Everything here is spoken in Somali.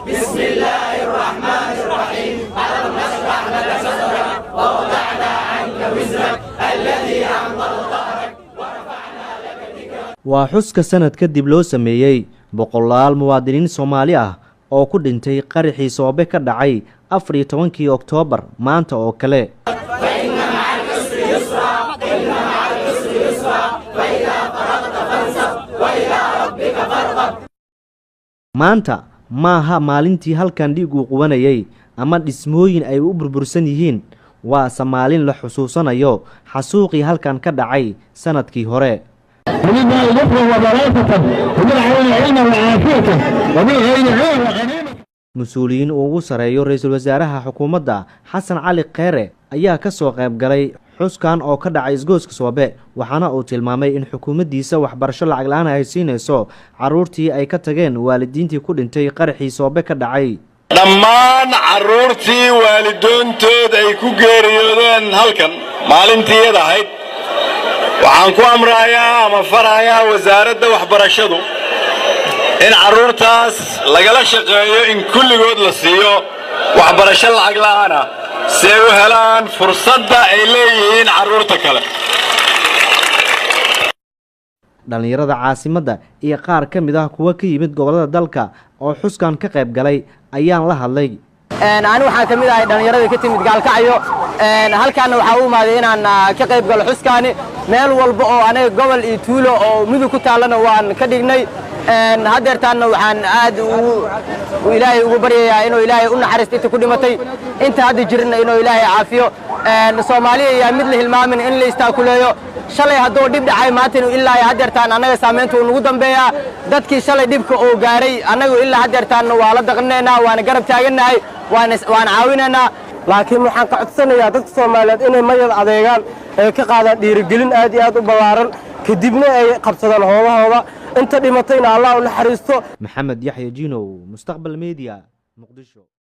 بسم الله الرحمن الرحيم ألم نشرح لك صدرك ووضعنا عنك وزرك الذي أنقض ظهرك ورفعنا لك ذكرك. waa xuska sanad kadib loo sameeyay boqolaal muwaadiniin Soomaali ah oo ku dhintay qaraxii Soobe ka dhacay 14 Oktoobar maanta oo kale. maanta maaha maalintii halkan dhiig uu qubanayay ama dhismooyin ay u burbursan yihiin, waa Soomaalin la xusuusanayo xasuuqii halkan ka dhacay sanadkii hore. mas-uuliyiin ugu sareeyo ra'iisul wasaaraha xukuumadda Xasan Cali Kheyre ayaa ka soo qayb galay xuskan oo ka dhacay isgooska Soobe, waxaana uu tilmaamay in xukuumaddiisa waxbarasho lacag la'aan ay siinayso carruurtii ay ka tageen waalidiintii ku dhintay qaraxii Soobe ka dhacay. dhammaan carruurtii waalidoontood ay ku geeriyoodeen halkan maalintii ahayd waxaan ku amrayaa ama farayaa wasaaradda waxbarashadu in carruurtaas lagala shaqeeyo in kulligood la siiyo waxbarasho lacag la'aan ah si ay u helaan fursadda ay leeyihiin carruurta kale. dhalinyarada caasimadda iyo qaar ka mid ah kuwa ka yimid gobolada dalka oo xuskan ka qayb galay ayaan la hadlay. anigu waxaan ka mid ahay dhalinyarada ka timid Gaalkacyo, halkaana waxaa u imaaday inaan ka qayb galo xuskaani. meel walba oo anaga gobol iyo tuulo oo mudug ku taalana waan ka dhignay. hadeertaana waxaan aad ilaahay ugu baryayaa inuu ilaahay u naxariisto inta ku dhimatay, inta hadda jirna inuu ilaahay caafiyo. Soomaaliya ayaa mid la hilmaamin in la istaakuleeyo. shalay hadduu dhib dhacay maanta ilaa hadeertaan anaga saameynta uu nagu dambeeyaa. dadkii shalay dhibka oo gaaray anagu ilaa hadeertaana waa la dhaqanaynaa, waana garab taaganahay, waan caawinaynaa. laakiin waxaan ka codsanayaa dadka Soomaaliyeed inay mayad adeegaan ee ka qaadaan dhiirigelin aad iyo aad u ballaaran, kadibna ay qabsadaan howlahooda. inta dhimatayna Allah u naxariisto. Maxamed Yaxya Jinow, Mustaqbal Media, Muqdisho.